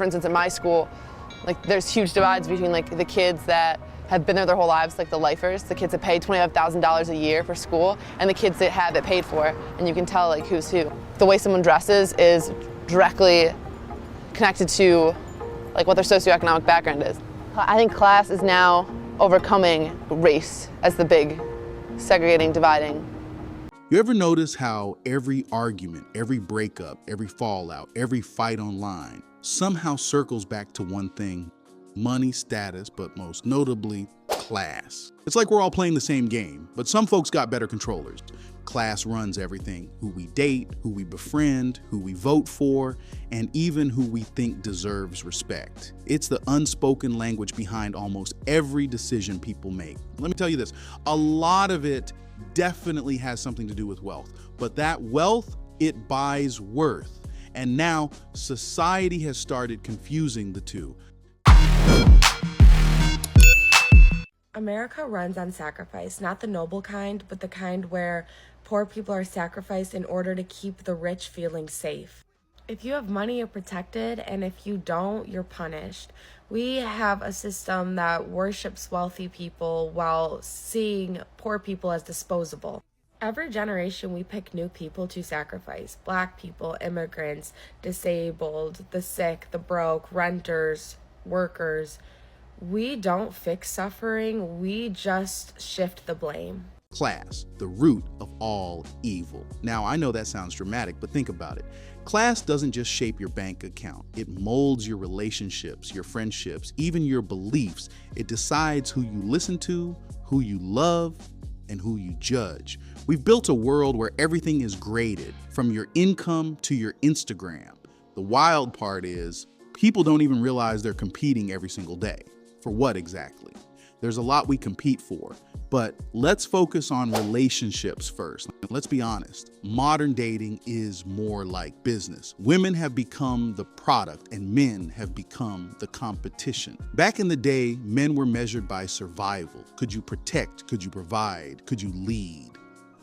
For instance, at my school, like there's huge divides between like the kids that have been there their whole lives, like the lifers, the kids that pay $25,000 a year for school, and the kids that have it paid for, and you can tell like who's who. The way someone dresses is directly connected to like what their socioeconomic background is. I think class is now overcoming race as the big segregating, dividing. You ever notice how every argument, every breakup, every fallout, every fight online somehow circles back to one thing: money, status, but most notably, class. It's like we're all playing the same game, but some folks got better controllers. Class runs everything: who we date, who we befriend, who we vote for, and even who we think deserves respect. It's the unspoken language behind almost every decision people make. Let me tell you this, a lot of it definitely has something to do with wealth, but that wealth, it buys worth. And now society has started confusing the two. America runs on sacrifice, not the noble kind, but the kind where poor people are sacrificed in order to keep the rich feeling safe. If you have money, you're protected, and if you don't, you're punished. We have a system that worships wealthy people while seeing poor people as disposable. Every generation, we pick new people to sacrifice: Black people, immigrants, disabled, the sick, the broke, renters, workers. We don't fix suffering, we just shift the blame. Class, the root of all evil. Now, I know that sounds dramatic, but think about it. Class doesn't just shape your bank account. It molds your relationships, your friendships, even your beliefs. It decides who you listen to, who you love, and who you judge. We've built a world where everything is graded, from your income to your Instagram. The wild part is, people don't even realize they're competing every single day. For what exactly? There's a lot we compete for, but let's focus on relationships first. Let's be honest, modern dating is more like business. Women have become the product and men have become the competition. Back in the day, men were measured by survival. Could you protect? Could you provide? Could you lead?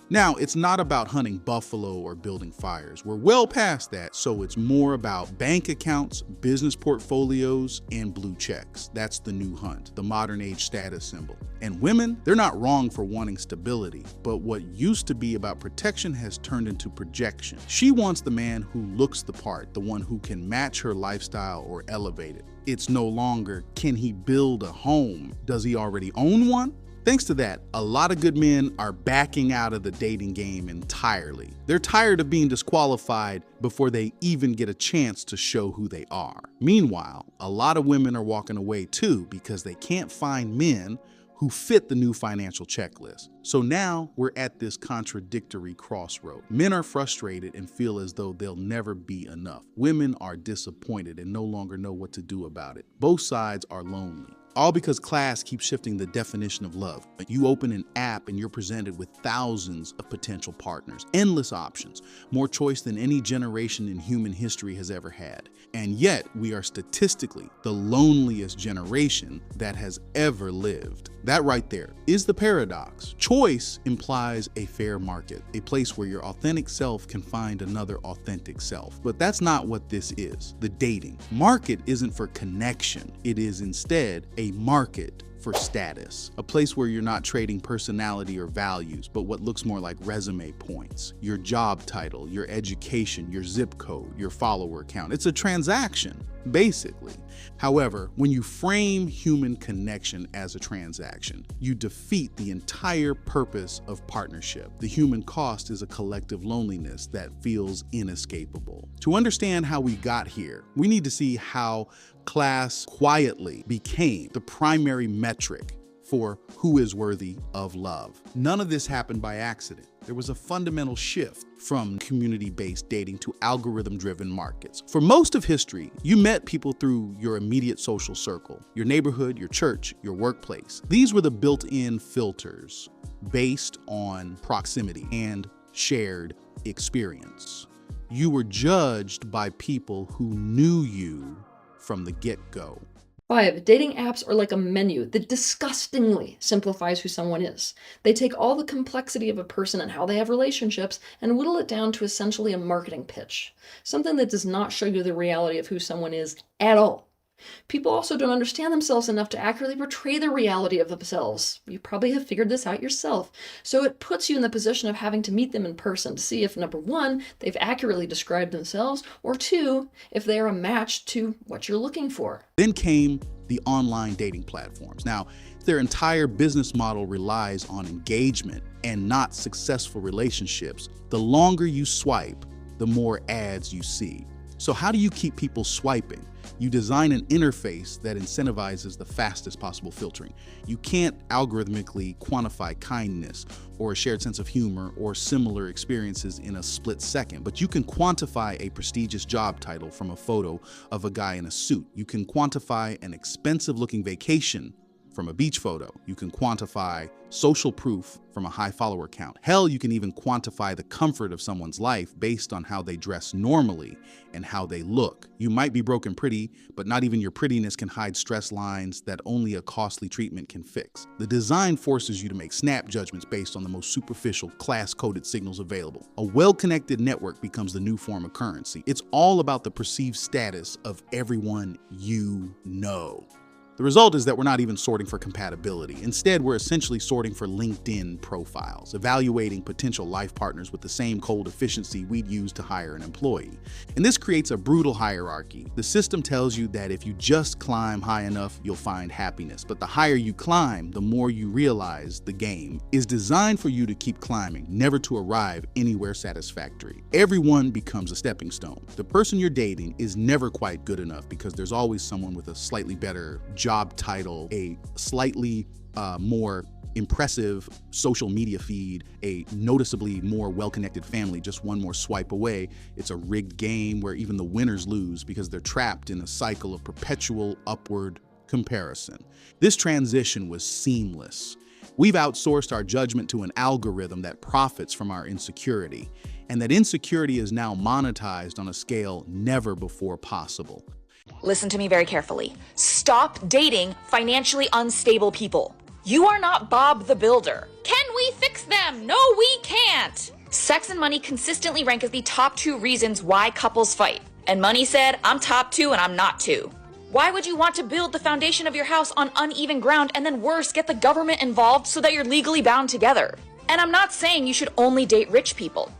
Now, it's not about hunting buffalo or building fires. We're well past that, so it's more about bank accounts, business portfolios, and blue checks. That's the new hunt, the modern age status symbol. And women, they're not wrong for wanting stability, but what used to be about protection has turned into projection. She wants the man who looks the part, the one who can match her lifestyle or elevate it. It's no longer, can he build a home? Does he already own one? Thanks to that, a lot of good men are backing out of the dating game entirely. They're tired of being disqualified before they even get a chance to show who they are. Meanwhile, a lot of women are walking away too because they can't find men who fit the new financial checklist. So now we're at this contradictory crossroad. Men are frustrated and feel as though they'll never be enough. Women are disappointed and no longer know what to do about it. Both sides are lonely. All because class keeps shifting the definition of love. You open an app and you're presented with thousands of potential partners, endless options, more choice than any generation in human history has ever had. And yet we are statistically the loneliest generation that has ever lived. That right there is the paradox. Choice implies a fair market, a place where your authentic self can find another authentic self. But that's not what this is. The dating market isn't for connection. It is instead a market for status, a place where you're not trading personality or values, but what looks more like resume points, your job title, your education, your zip code, your follower count. It's a transaction, basically. However, when you frame human connection as a transaction, you defeat the entire purpose of partnership. The human cost is a collective loneliness that feels inescapable. To understand how we got here, we need to see how class quietly became the primary metric for who is worthy of love. None of this happened by accident. There was a fundamental shift from community-based dating to algorithm-driven markets. For most of history, you met people through your immediate social circle, your neighborhood, your church, your workplace. These were the built-in filters based on proximity and shared experience. You were judged by people who knew you from the get-go. 5. Dating apps are like a menu that disgustingly simplifies who someone is. They take all the complexity of a person and how they have relationships and whittle it down to essentially a marketing pitch, something that does not show you the reality of who someone is at all. People also don't understand themselves enough to accurately portray the reality of themselves. You probably have figured this out yourself. So it puts you in the position of having to meet them in person to see if, number one, they've accurately described themselves, or two, if they are a match to what you're looking for. Then came the online dating platforms. Now, their entire business model relies on engagement and not successful relationships. The longer you swipe, the more ads you see. So how do you keep people swiping? You design an interface that incentivizes the fastest possible filtering. You can't algorithmically quantify kindness or a shared sense of humor or similar experiences in a split second, but you can quantify a prestigious job title from a photo of a guy in a suit. You can quantify an expensive-looking vacation from a beach photo. You can quantify social proof from a high follower count. Hell, you can even quantify the comfort of someone's life based on how they dress normally and how they look. You might be broken pretty, but not even your prettiness can hide stress lines that only a costly treatment can fix. The design forces you to make snap judgments based on the most superficial, class-coded signals available. A well-connected network becomes the new form of currency. It's all about the perceived status of everyone you know. The result is that we're not even sorting for compatibility. Instead, we're essentially sorting for LinkedIn profiles, evaluating potential life partners with the same cold efficiency we'd use to hire an employee. And this creates a brutal hierarchy. The system tells you that if you just climb high enough, you'll find happiness. But the higher you climb, the more you realize the game is designed for you to keep climbing, never to arrive anywhere satisfactory. Everyone becomes a stepping stone. The person you're dating is never quite good enough because there's always someone with a slightly better job title, a slightly more impressive social media feed, a noticeably more well-connected family, just one more swipe away. It's a rigged game where even the winners lose because they're trapped in a cycle of perpetual upward comparison. This transition was seamless. We've outsourced our judgment to an algorithm that profits from our insecurity, and that insecurity is now monetized on a scale never before possible. Listen to me very carefully. Stop dating financially unstable people. You are not Bob the Builder. Can we fix them? No, we can't. Sex and money consistently rank as the top 2 reasons why couples fight. And money said, I'm top 2 and I'm not 2. Why would you want to build the foundation of your house on uneven ground and then worse, get the government involved so that you're legally bound together? And I'm not saying you should only date rich people.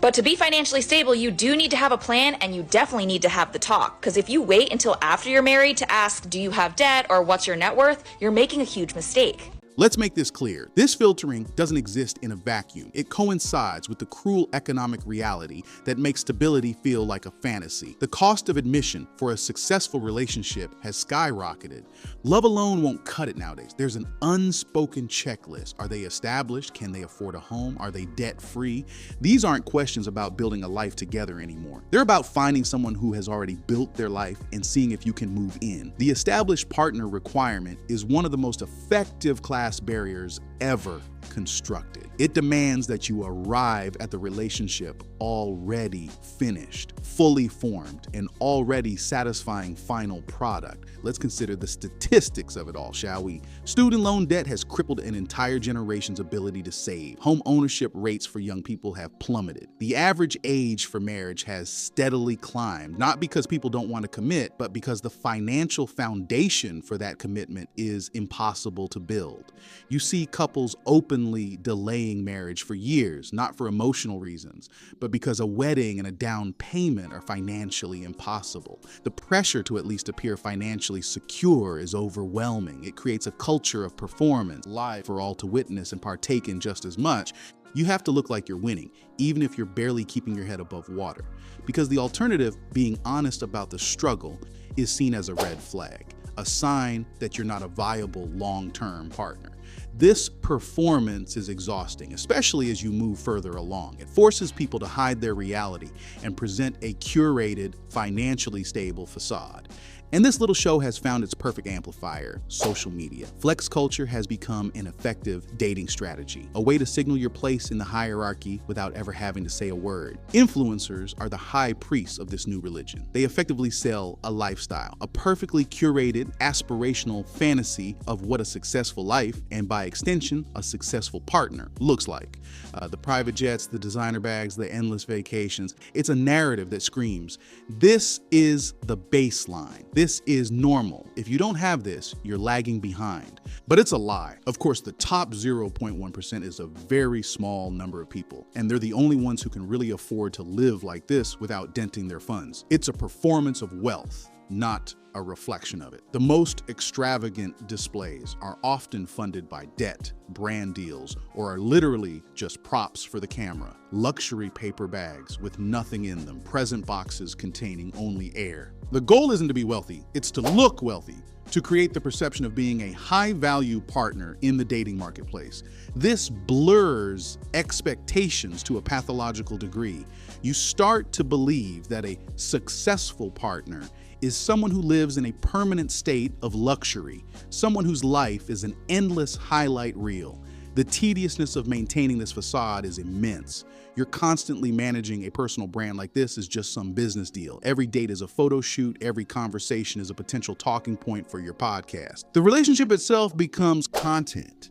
But to be financially stable, you do need to have a plan, and you definitely need to have the talk. Because if you wait until after you're married to ask, do you have debt or what's your net worth, you're making a huge mistake. Let's make this clear. This filtering doesn't exist in a vacuum. It coincides with the cruel economic reality that makes stability feel like a fantasy. The cost of admission for a successful relationship has skyrocketed. Love alone won't cut it nowadays. There's an unspoken checklist. Are they established? Can they afford a home? Are they debt-free? These aren't questions about building a life together anymore. They're about finding someone who has already built their life and seeing if you can move in. The established partner requirement is one of the most effective class barriers ever constructed. It demands that you arrive at the relationship already finished, fully formed, and already satisfying final product. Let's consider the statistics of it all, shall we? Student loan debt has crippled an entire generation's ability to save. Home ownership rates for young people have plummeted. The average age for marriage has steadily climbed, not because people don't want to commit, but because the financial foundation for that commitment is impossible to build. You see couples openly delaying marriage for years, not for emotional reasons, but because a wedding and a down payment are financially impossible. The pressure to at least appear financially secure is overwhelming. It creates a culture of performance, live for all to witness and partake in just as much. You have to look like you're winning, even if you're barely keeping your head above water. Because the alternative, being honest about the struggle, is seen as a red flag, a sign that you're not a viable long-term partner. This performance is exhausting, especially as you move further along. It forces people to hide their reality and present a curated, financially stable facade. And this little show has found its perfect amplifier: social media. Flex culture has become an effective dating strategy, a way to signal your place in the hierarchy without ever having to say a word. Influencers are the high priests of this new religion. They effectively sell a lifestyle, a perfectly curated, aspirational fantasy of what a successful life, and by extension, a successful partner, looks like. The private jets, the designer bags, the endless vacations. It's a narrative that screams, this is the baseline. This is normal. If you don't have this, you're lagging behind. But it's a lie. Of course, the top 0.1% is a very small number of people, and they're the only ones who can really afford to live like this without denting their funds. It's a performance of wealth, not a reflection of it. The most extravagant displays are often funded by debt, brand deals, or are literally just props for the camera. Luxury paper bags with nothing in them, present boxes containing only air. The goal isn't to be wealthy, it's to look wealthy, to create the perception of being a high-value partner in the dating marketplace. This blurs expectations to a pathological degree. You start to believe that a successful partner is someone who lives in a permanent state of luxury, someone whose life is an endless highlight reel. The tediousness of maintaining this facade is immense. You're constantly managing a personal brand like this is just some business deal. Every date is a photo shoot, every conversation is a potential talking point for your podcast. The relationship itself becomes content.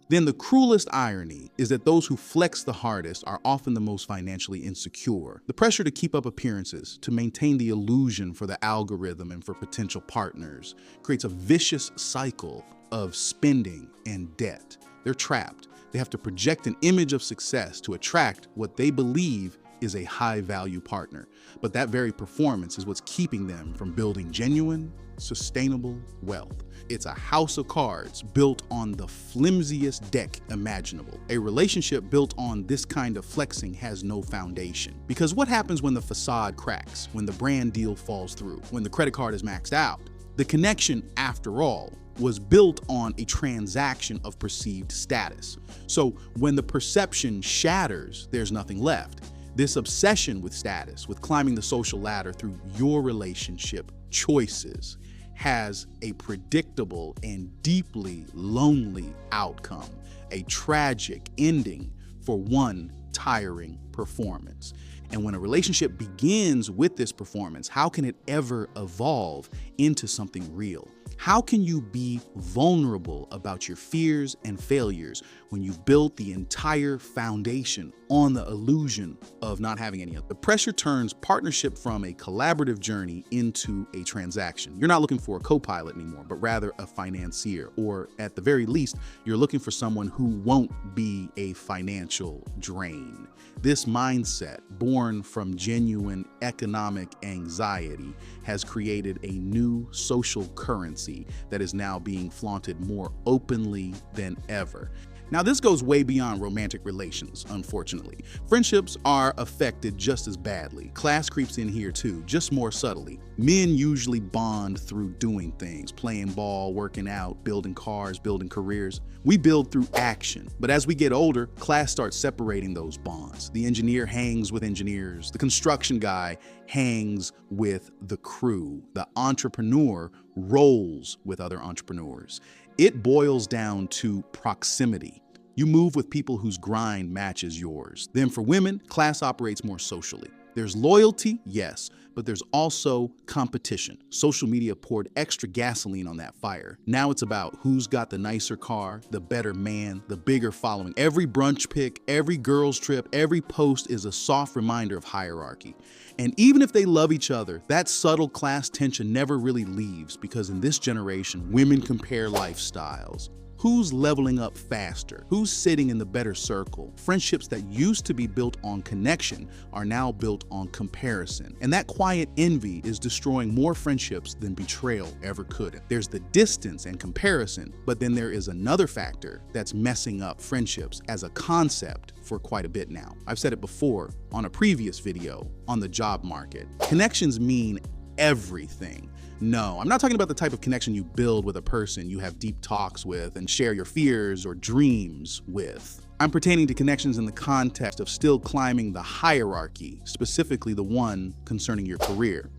Then the cruelest irony is that those who flex the hardest are often the most financially insecure. The pressure to keep up appearances, to maintain the illusion for the algorithm and for potential partners, creates a vicious cycle of spending and debt. They're trapped. They have to project an image of success to attract what they believe is a high-value partner. But that very performance is what's keeping them from building genuine, sustainable wealth. It's a house of cards built on the flimsiest deck imaginable. A relationship built on this kind of flexing has no foundation. Because what happens when the facade cracks, when the brand deal falls through, when the credit card is maxed out? The connection, after all, was built on a transaction of perceived status. So when the perception shatters, there's nothing left. This obsession with status, with climbing the social ladder through your relationship choices, has a predictable and deeply lonely outcome, a tragic ending for one tiring performance. And when a relationship begins with this performance, how can it ever evolve into something real? How can you be vulnerable about your fears and failures when you've built the entire foundation on the illusion of not having any of it? The pressure turns partnership from a collaborative journey into a transaction. You're not looking for a co-pilot anymore, but rather a financier, or at the very least, you're looking for someone who won't be a financial drain. This mindset, born from genuine economic anxiety, has created a new social currency that is now being flaunted more openly than ever. Now, this goes way beyond romantic relations, unfortunately. Friendships are affected just as badly. Class creeps in here too, just more subtly. Men usually bond through doing things, playing ball, working out, building cars, building careers. We build through action, but as we get older, class starts separating those bonds. The engineer hangs with engineers. The construction guy hangs with the crew. The entrepreneur rolls with other entrepreneurs. It boils down to proximity. You move with people whose grind matches yours. Then for women, class operates more socially. There's loyalty, yes, but there's also competition. Social media poured extra gasoline on that fire. Now it's about who's got the nicer car, the better man, the bigger following. Every brunch pic, every girls trip, every post is a soft reminder of hierarchy. And even if they love each other, that subtle class tension never really leaves, because in this generation, women compare lifestyles. Who's leveling up faster? Who's sitting in the better circle? Friendships that used to be built on connection are now built on comparison. And that quiet envy is destroying more friendships than betrayal ever could. There's the distance and comparison, but then there is another factor that's messing up friendships as a concept for quite a bit now. I've said it before on a previous video on the job market. Connections mean everything. No, I'm not talking about the type of connection you build with a person you have deep talks with and share your fears or dreams with. I'm pertaining to connections in the context of still climbing the hierarchy, specifically the one concerning your career.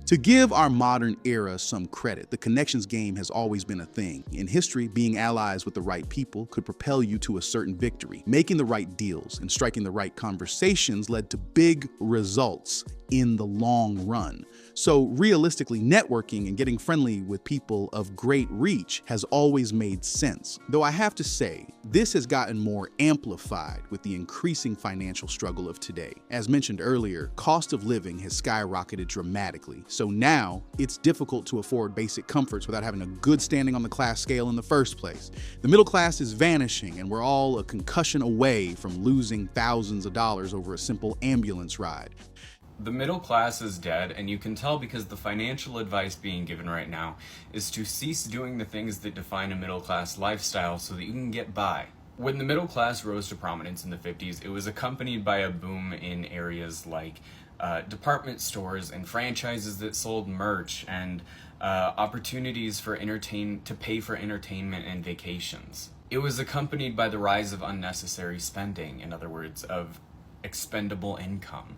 To give our modern era some credit, the connections game has always been a thing. In history, being allies with the right people could propel you to a certain victory. Making the right deals and striking the right conversations led to big results in the long run. So realistically, networking and getting friendly with people of great reach has always made sense. Though I have to say, this has gotten more amplified with the increasing financial struggle of today. As mentioned earlier, cost of living has skyrocketed dramatically. So now it's difficult to afford basic comforts without having a good standing on the class scale in the first place. The middle class is vanishing, and we're all a concussion away from losing thousands of dollars over a simple ambulance ride. The middle class is dead, and you can tell because the financial advice being given right now is to cease doing the things that define a middle class lifestyle so that you can get by. When the middle class rose to prominence in the 50s, it was accompanied by a boom in areas like department stores and franchises that sold merch and opportunities for to pay for entertainment and vacations. It was accompanied by the rise of unnecessary spending, in other words, of expendable income.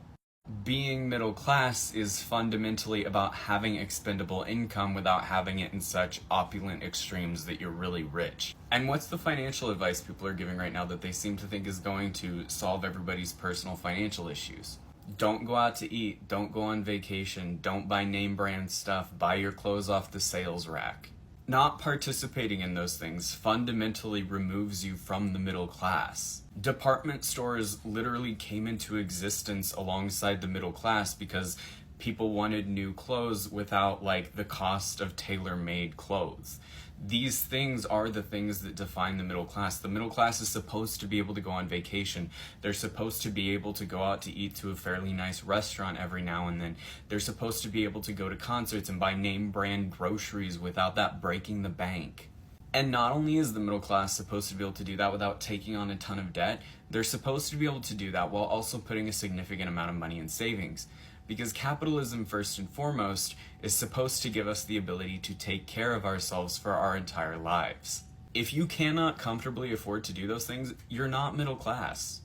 Being middle class is fundamentally about having expendable income without having it in such opulent extremes that you're really rich. And what's the financial advice people are giving right now that they seem to think is going to solve everybody's personal financial issues? Don't go out to eat, don't go on vacation, don't buy name brand stuff, buy your clothes off the sales rack. Not participating in those things fundamentally removes you from the middle class. Department stores literally came into existence alongside the middle class because people wanted new clothes without the cost of tailor-made clothes. These things are the things that define the middle class. The middle class is supposed to be able to go on vacation. They're supposed to be able to go out to eat to a fairly nice restaurant every now and then. They're supposed to be able to go to concerts and buy name brand groceries without that breaking the bank. And not only is the middle class supposed to be able to do that without taking on a ton of debt, they're supposed to be able to do that while also putting a significant amount of money in savings. Because capitalism, first and foremost, is supposed to give us the ability to take care of ourselves for our entire lives. If you cannot comfortably afford to do those things, you're not middle class.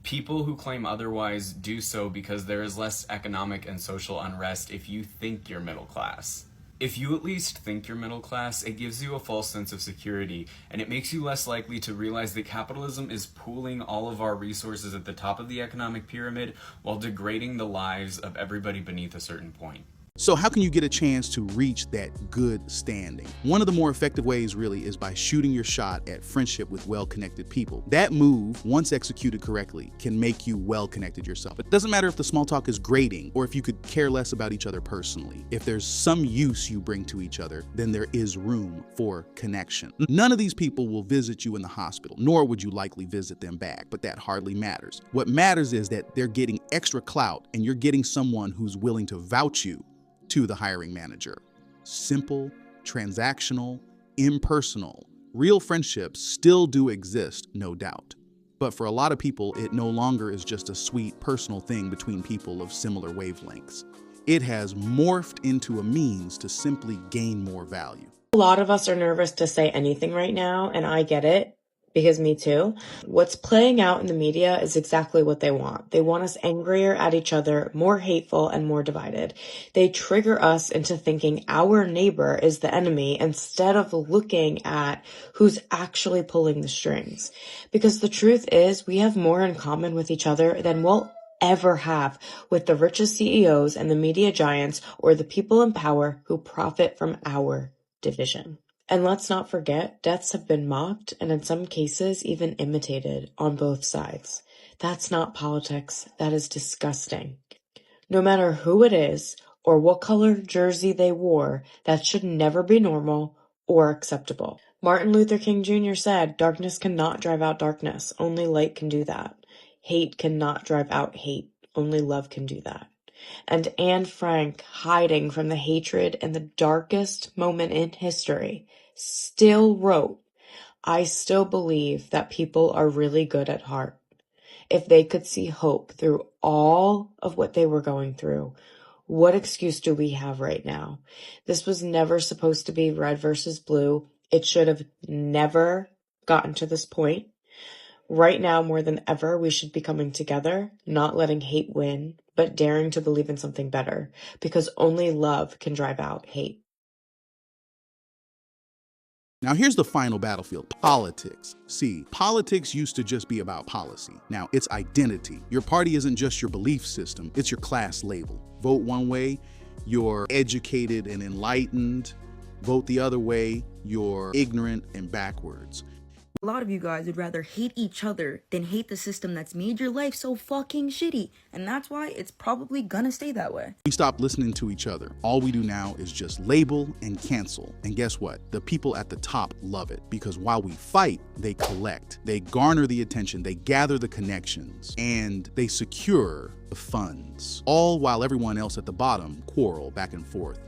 People who claim otherwise do so because there is less economic and social unrest if you think you're middle class. If you at least think you're middle class, it gives you a false sense of security, and it makes you less likely to realize that capitalism is pooling all of our resources at the top of the economic pyramid while degrading the lives of everybody beneath a certain point. So how can you get a chance to reach that good standing? One of the more effective ways really is by shooting your shot at friendship with well-connected people. That move, once executed correctly, can make you well-connected yourself. It doesn't matter if the small talk is grating or if you could care less about each other personally. If there's some use you bring to each other, then there is room for connection. None of these people will visit you in the hospital, nor would you likely visit them back, but that hardly matters. What matters is that they're getting extra clout and you're getting someone who's willing to vouch you to the hiring manager. Simple, transactional, impersonal. Real friendships still do exist, no doubt. But for a lot of people, it no longer is just a sweet personal thing between people of similar wavelengths. It has morphed into a means to simply gain more value. A lot of us are nervous to say anything right now, and I get it. Because me too. What's playing out in the media is exactly what they want. They want us angrier at each other, more hateful, and more divided. They trigger us into thinking our neighbor is the enemy instead of looking at who's actually pulling the strings. Because the truth is, we have more in common with each other than we'll ever have with the richest CEOs and the media giants or the people in power who profit from our division. And let's not forget, deaths have been mocked and in some cases even imitated on both sides. That's not politics. That is disgusting. No matter who it is or what color jersey they wore, that should never be normal or acceptable. Martin Luther King Jr. said, "Darkness cannot drive out darkness. Only light can do that. Hate cannot drive out hate. Only love can do that." And Anne Frank, hiding from the hatred in the darkest moment in history, still wrote, "I still believe that people are really good at heart." If they could see hope through all of what they were going through, what excuse do we have right now? This was never supposed to be red versus blue. It should have never gotten to this point. Right now, more than ever, we should be coming together, not letting hate win, but daring to believe in something better, because only love can drive out hate. Now here's the final battlefield, politics. See, politics used to just be about policy. Now it's identity. Your party isn't just your belief system, it's your class label. Vote one way, you're educated and enlightened. Vote the other way, you're ignorant and backwards. A lot of you guys would rather hate each other than hate the system that's made your life so fucking shitty. And that's why it's probably gonna stay that way. We stopped listening to each other. All we do now is just label and cancel. And guess what? The people at the top love it, because while we fight, they collect. They garner the attention, they gather the connections, and they secure the funds. All while everyone else at the bottom quarrel back and forth.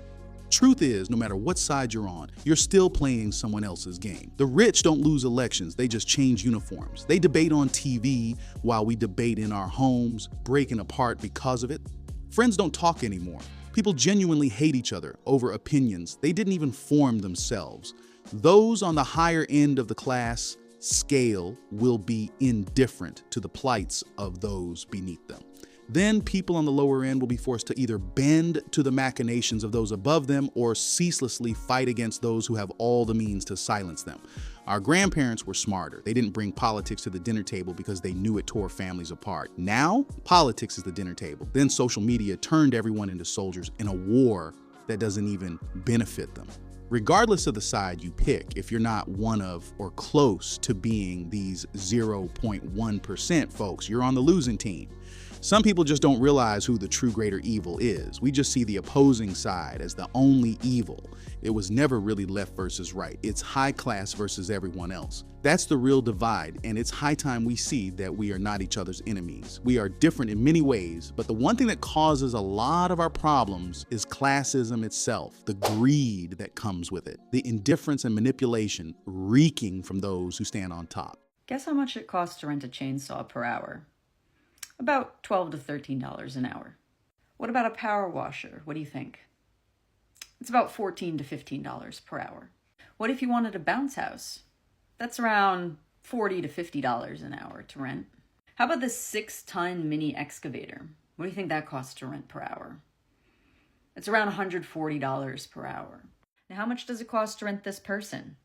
Truth is, no matter what side you're on, you're still playing someone else's game. The rich don't lose elections, they just change uniforms. They debate on TV while we debate in our homes, breaking apart because of it. Friends don't talk anymore. People genuinely hate each other over opinions they didn't even form themselves. Those on the higher end of the class scale will be indifferent to the plights of those beneath them. Then people on the lower end will be forced to either bend to the machinations of those above them or ceaselessly fight against those who have all the means to silence them. Our grandparents were smarter. They didn't bring politics to the dinner table because they knew it tore families apart. Now, politics is the dinner table. Then social media turned everyone into soldiers in a war that doesn't even benefit them. Regardless of the side you pick, if you're not one of or close to being these 0.1% folks, you're on the losing team. Some people just don't realize who the true greater evil is. We just see the opposing side as the only evil. It was never really left versus right. It's high class versus everyone else. That's the real divide, and it's high time we see that we are not each other's enemies. We are different in many ways, but the one thing that causes a lot of our problems is classism itself, the greed that comes with it, the indifference and manipulation reeking from those who stand on top. Guess how much it costs to rent a chainsaw per hour? About $12 to $13 an hour. What about a power washer? What do you think? It's about $14 to $15 per hour. What if you wanted a bounce house? That's around $40 to $50 an hour to rent. How about this 6-ton mini excavator? What do you think that costs to rent per hour? It's around $140 per hour. Now, how much does it cost to rent this person?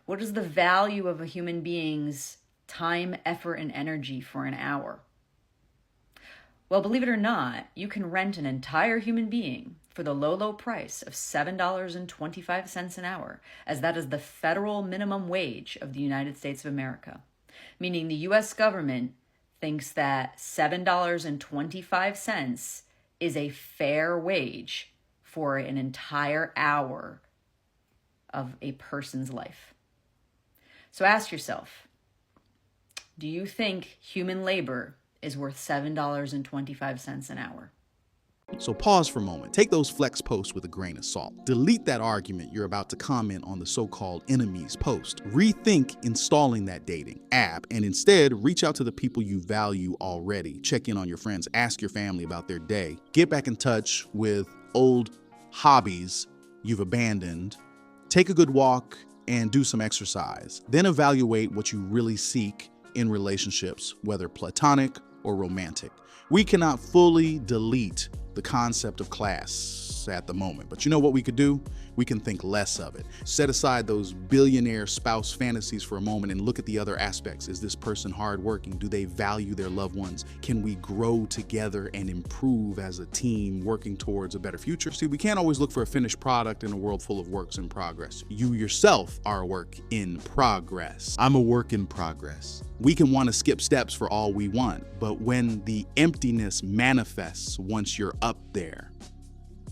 What is the value of a human being's time, effort, and energy for an hour? Well, believe it or not, you can rent an entire human being for the low, low price of $7.25 an hour, as that is the federal minimum wage of the United States of America. Meaning the U.S. government thinks that $7.25 is a fair wage for an entire hour of a person's life. So ask yourself, do you think human labor is worth $7.25 an hour? So pause for a moment. Take those flex posts with a grain of salt. Delete that argument you're about to comment on the so-called enemy's post. Rethink installing that dating app and instead reach out to the people you value already. Check in on your friends. Ask your family about their day. Get back in touch with old hobbies you've abandoned. Take a good walk and do some exercise. Then evaluate what you really seek in relationships, whether platonic or romantic. We cannot fully delete the concept of class at the moment, but you know what we could do? We can think less of it. Set aside those billionaire spouse fantasies for a moment and look at the other aspects. Is this person hardworking? Do they value their loved ones? Can we grow together and improve as a team working towards a better future? See, we can't always look for a finished product in a world full of works in progress. You yourself are a work in progress. I'm a work in progress. We can want to skip steps for all we want, but when the emptiness manifests once you're up there,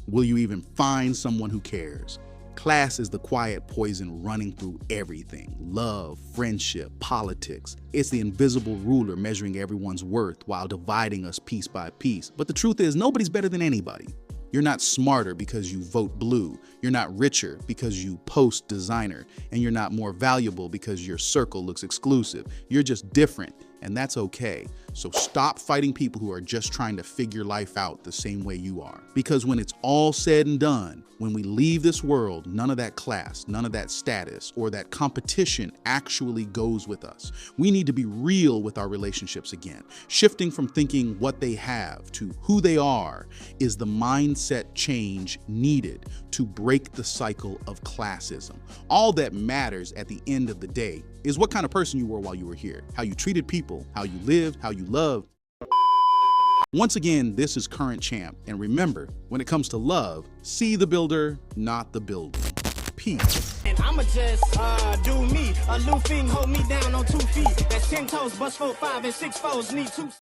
will you even find someone who cares? Class is the quiet poison running through everything. Love, friendship, politics. It's the invisible ruler measuring everyone's worth while dividing us piece by piece. But the truth is, nobody's better than anybody. You're not smarter because you vote blue. You're not richer because you post designer. And you're not more valuable because your circle looks exclusive. You're just different, and that's okay. So stop fighting people who are just trying to figure life out the same way you are. Because when it's all said and done, when we leave this world, none of that class, none of that status, or that competition actually goes with us. We need to be real with our relationships again. Shifting from thinking what they have to who they are is the mindset change needed to break the cycle of classism. All that matters at the end of the day is what kind of person you were while you were here, how you treated people, how you lived, how you loved. Once again, this is Current Champ, and remember, when it comes to love, see the builder, not the builder. Peace. And I'ma just do me. A new thing hold me down on 2 feet. That's 10 toes, bust 4, 5, and 6 foes need 2.